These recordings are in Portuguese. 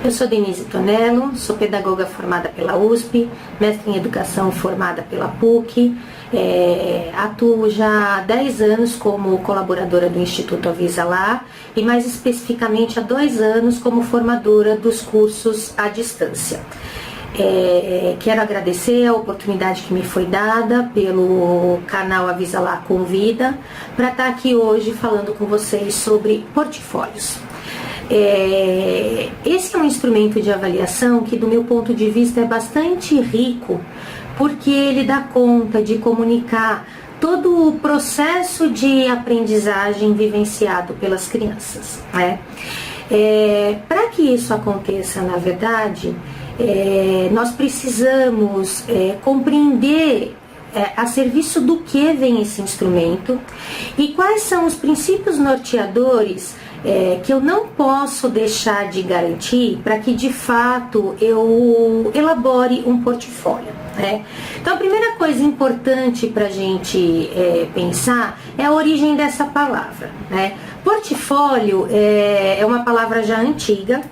Eu sou Denise Tonello, sou pedagoga formada pela USP, mestre em educação formada pela PUC, atuo já há 10 anos como colaboradora do Instituto Avisa Lá e mais especificamente há 2 anos como formadora dos cursos à distância. Quero agradecer a oportunidade que me foi dada pelo canal Avisa Lá Convida para estar aqui hoje falando com vocês sobre portfólios. Esse é um instrumento de avaliação que, do meu ponto de vista, é bastante rico, porque ele dá conta de comunicar todo o processo de aprendizagem vivenciado pelas crianças, né? Para que isso aconteça, na verdade, nós precisamos compreender a serviço do que vem esse instrumento e quais são os princípios norteadores que eu não posso deixar de garantir para que de fato eu elabore um portfólio, né? Então a primeira coisa importante para a gente pensar é a origem dessa palavra, né? Portfólio é uma palavra já antiga.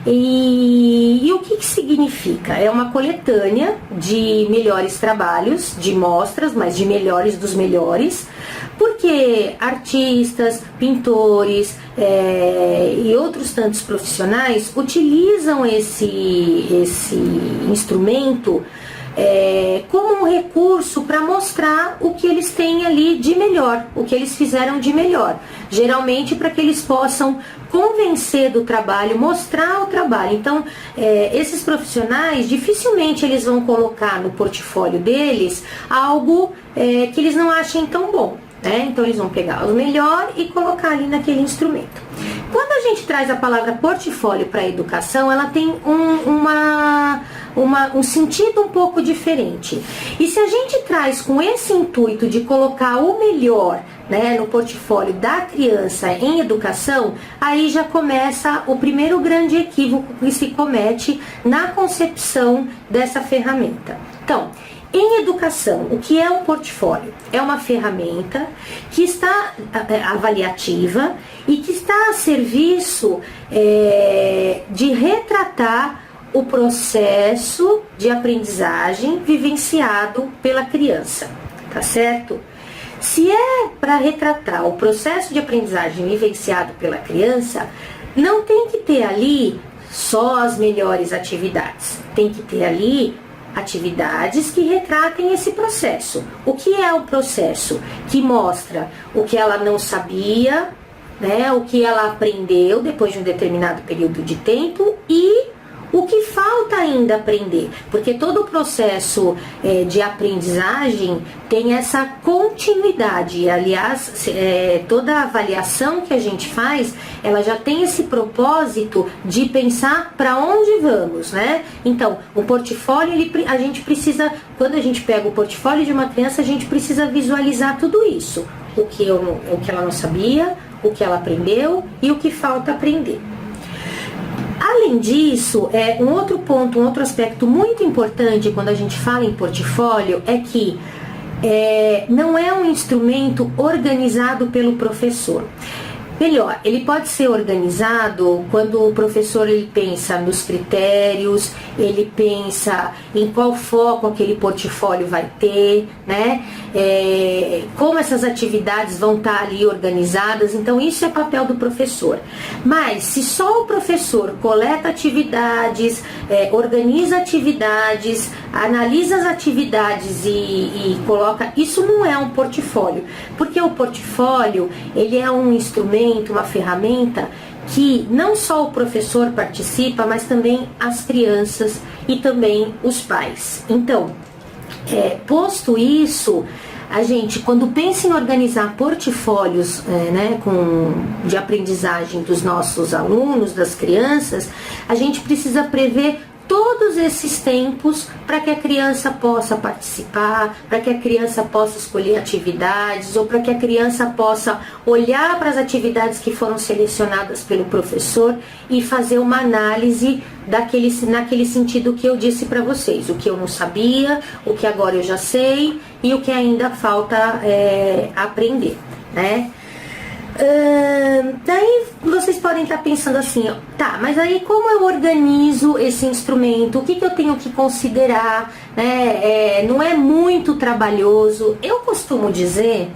E o que significa? É uma coletânea de melhores trabalhos, de mostras, mas de melhores dos melhores, porque artistas, pintores e outros tantos profissionais utilizam esse instrumento como um recurso para mostrar o que eles têm ali de melhor, o que eles fizeram de melhor, geralmente para que eles possam convencer do trabalho, mostrar o trabalho. Então, esses profissionais, dificilmente eles vão colocar no portfólio deles algo que eles não achem tão bom, né? Então, eles vão pegar o melhor e colocar ali naquele instrumento. Quando a gente traz a palavra portfólio para a educação, ela tem um sentido um pouco diferente. E se a gente traz com esse intuito de colocar o melhor, né, no portfólio da criança em educação, aí já começa o primeiro grande equívoco que se comete na concepção dessa ferramenta. Então, em educação, o que é um portfólio? É uma ferramenta que está avaliativa e que está a serviço de retratar o processo de aprendizagem vivenciado pela criança, tá certo? Se é para retratar o processo de aprendizagem vivenciado pela criança, não tem que ter ali só as melhores atividades, tem que ter ali atividades que retratem esse processo. O que é o processo? Que mostra o que ela não sabia, né, o que ela aprendeu depois de um determinado período de tempo e o que falta ainda aprender, porque todo o processo de aprendizagem tem essa continuidade. Aliás, toda a avaliação que a gente faz, ela já tem esse propósito de pensar para onde vamos, né? Então, o portfólio, a gente precisa, quando a gente pega o portfólio de uma criança, a gente precisa visualizar tudo isso, o que ela não sabia, o que ela aprendeu e o que falta aprender. Além disso, um outro ponto, um outro aspecto muito importante quando a gente fala em portfólio é que não é um instrumento organizado pelo professor. Melhor, ele pode ser organizado quando o professor ele pensa nos critérios, ele pensa em qual foco aquele portfólio vai ter, né? Como essas atividades vão estar ali organizadas. Então isso é papel do professor. Mas se só o professor coleta atividades, organiza atividades, analisa as atividades e coloca, isso não é um portfólio, porque o portfólio ele é um instrumento, uma ferramenta que não só o professor participa, mas também as crianças e também os pais. Então, posto isso, a gente, quando pensa em organizar portfólios de aprendizagem dos nossos alunos, das crianças, a gente precisa prever todos esses tempos para que a criança possa participar, para que a criança possa escolher atividades ou para que a criança possa olhar para as atividades que foram selecionadas pelo professor e fazer uma análise naquele sentido que eu disse para vocês, o que eu não sabia, o que agora eu já sei e o que ainda falta aprender, né? Daí vocês podem estar pensando assim, tá, mas aí como eu organizo esse instrumento, o que eu tenho que considerar, né? Não é muito trabalhoso. Eu costumo dizer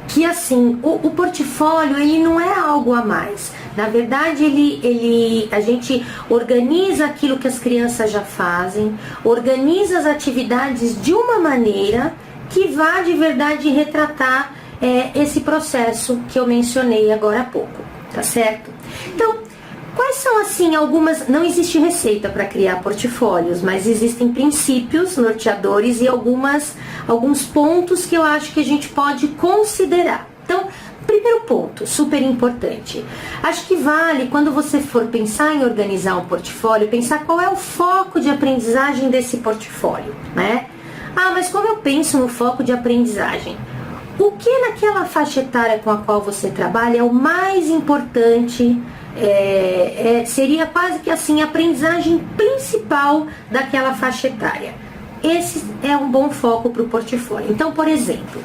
que assim, o portfólio ele não é algo a mais. Na verdade, a gente organiza aquilo que as crianças já fazem, organiza as atividades de uma maneira que vá de verdade retratar esse processo que eu mencionei agora há pouco, tá certo? Então, quais são assim algumas... Não existe receita para criar portfólios, mas existem princípios norteadores e alguns pontos que eu acho que a gente pode considerar. Então, primeiro ponto, super importante. Acho que vale, quando você for pensar em organizar um portfólio, pensar qual é o foco de aprendizagem desse portfólio, né? Ah, mas como eu penso no foco de aprendizagem? O que naquela faixa etária com a qual você trabalha é o mais importante, seria quase que assim a aprendizagem principal daquela faixa etária. Esse é um bom foco para o portfólio. Então, por exemplo,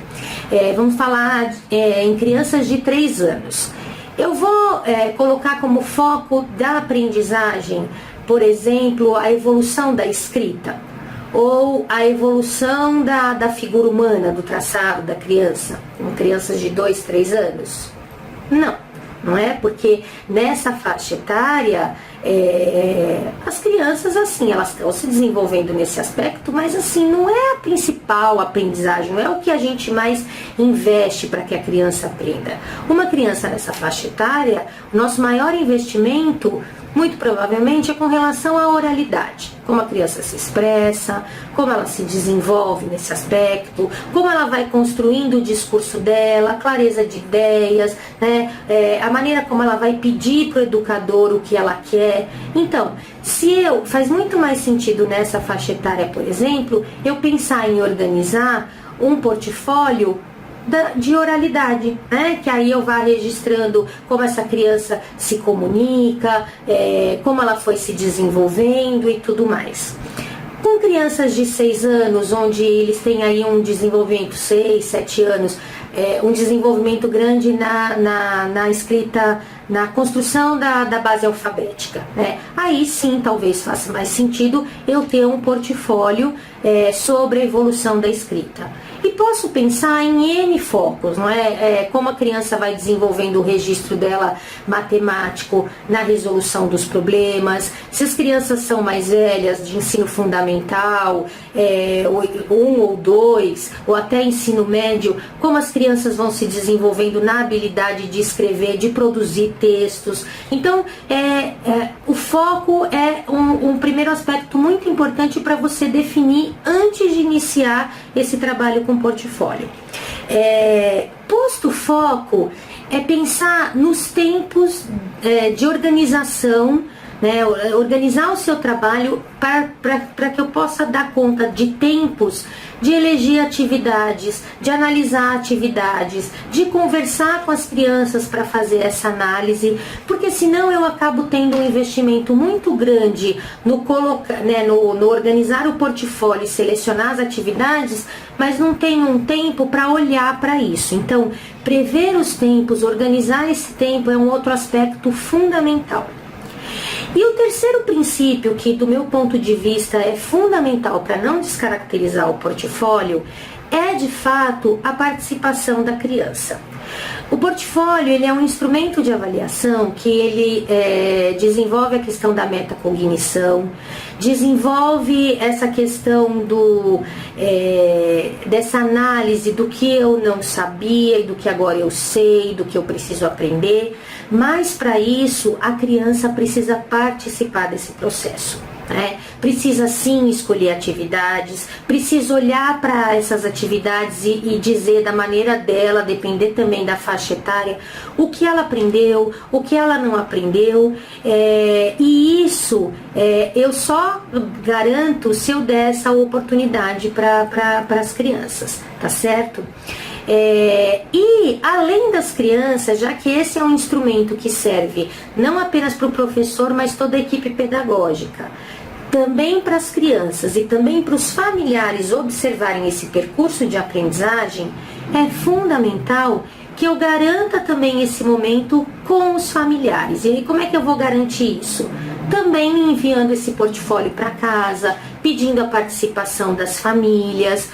vamos falar em crianças de 3 anos. Eu vou colocar como foco da aprendizagem, por exemplo, a evolução da escrita, ou a evolução da figura humana, do traçado da criança, com crianças de 2, 3 anos. Não é? Porque nessa faixa etária, as crianças, assim, elas estão se desenvolvendo nesse aspecto, mas assim, não é a principal aprendizagem, não é o que a gente mais investe para que a criança aprenda. Uma criança nessa faixa etária, o nosso maior investimento, muito provavelmente, é com relação à oralidade. Como a criança se expressa, como ela se desenvolve nesse aspecto, como ela vai construindo o discurso dela, a clareza de ideias, né? A maneira como ela vai pedir para o educador o que ela quer. Então, faz muito mais sentido nessa faixa etária, por exemplo, eu pensar em organizar um portfólio de oralidade, né? Que aí eu vá registrando como essa criança se comunica, como ela foi se desenvolvendo e tudo mais. Com crianças de 6 anos, onde eles têm aí um desenvolvimento, 6, 7 anos, um desenvolvimento grande na escrita, na construção da base alfabética, né? Aí sim, talvez faça mais sentido eu ter um portfólio sobre a evolução da escrita. E posso pensar em N focos, não é? Como a criança vai desenvolvendo o registro dela matemático na resolução dos problemas, se as crianças são mais velhas, de ensino fundamental, 1 ou 2, ou até ensino médio, como as crianças vão se desenvolvendo na habilidade de escrever, de produzir textos. Então, o foco é um primeiro aspecto muito importante para você definir antes de iniciar esse trabalho com portfólio. Posto o foco, é pensar nos tempos de organização, né? Organizar o seu trabalho para que eu possa dar conta de tempos de eleger atividades, de analisar atividades, de conversar com as crianças para fazer essa análise, porque senão eu acabo tendo um investimento muito grande no organizar o portfólio e selecionar as atividades, mas não tenho um tempo para olhar para isso. Então, prever os tempos, organizar esse tempo é um outro aspecto fundamental. E o terceiro princípio, que do meu ponto de vista é fundamental para não descaracterizar o portfólio, é de fato a participação da criança. O portfólio ele é um instrumento de avaliação que ele desenvolve a questão da metacognição, desenvolve essa questão dessa análise do que eu não sabia e do que agora eu sei, do que eu preciso aprender, mas para isso a criança precisa participar desse processo. Precisa sim escolher atividades, precisa olhar para essas atividades e dizer da maneira dela, depender também da faixa etária, o que ela aprendeu, o que ela não aprendeu, e isso eu só garanto se eu der essa oportunidade para as crianças, tá certo? E além das crianças, já que esse é um instrumento que serve não apenas para o professor, mas toda a equipe pedagógica, também para as crianças e também para os familiares observarem esse percurso de aprendizagem, é fundamental que eu garanta também esse momento com os familiares. E aí, como é que eu vou garantir isso? Também enviando esse portfólio para casa, pedindo a participação das famílias,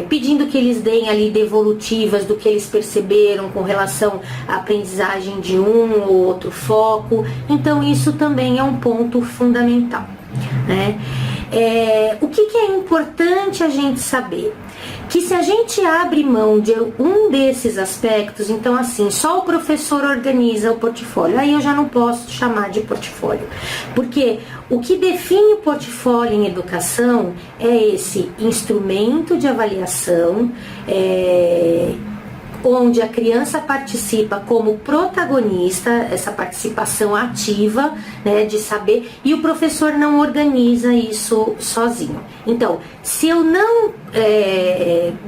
pedindo que eles deem ali devolutivas do que eles perceberam com relação à aprendizagem de um ou outro foco. Então isso também é um ponto fundamental, né? O que é importante a gente saber? Que se a gente abre mão de um desses aspectos, então assim, só o professor organiza o portfólio, aí eu já não posso chamar de portfólio, porque o que define o portfólio em educação é esse instrumento de avaliação, onde a criança participa como protagonista, essa participação ativa, né, de saber, e o professor não organiza isso sozinho. Então, se eu não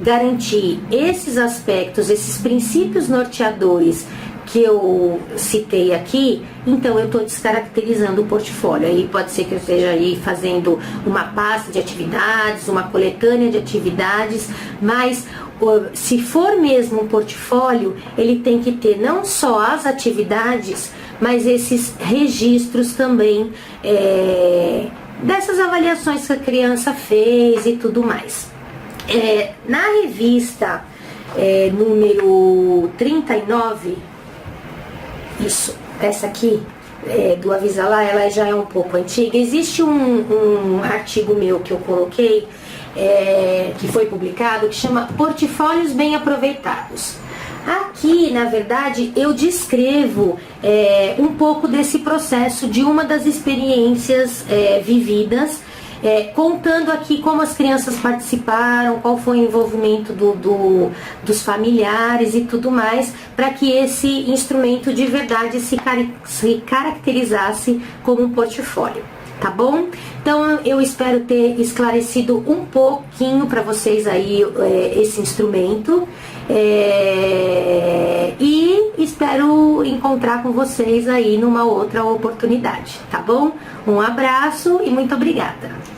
garantir esses aspectos, esses princípios norteadores que eu citei aqui, então eu estou descaracterizando o portfólio. Aí pode ser que eu esteja aí fazendo uma pasta de atividades, uma coletânea de atividades, mas se for mesmo um portfólio, ele tem que ter não só as atividades, mas esses registros também dessas avaliações que a criança fez e tudo mais. Na revista número 39, isso, essa aqui, do Avisa Lá, ela já é um pouco antiga. Existe um artigo meu que eu coloquei, que foi publicado, que chama Portfólios Bem Aproveitados. Aqui, na verdade, eu descrevo um pouco desse processo de uma das experiências vividas, contando aqui como as crianças participaram, qual foi o envolvimento dos familiares e tudo mais, para que esse instrumento de verdade se caracterizasse como um portfólio. Tá bom? Então eu espero ter esclarecido um pouquinho para vocês aí esse instrumento, e espero encontrar com vocês aí numa outra oportunidade, tá bom? Um abraço e muito obrigada!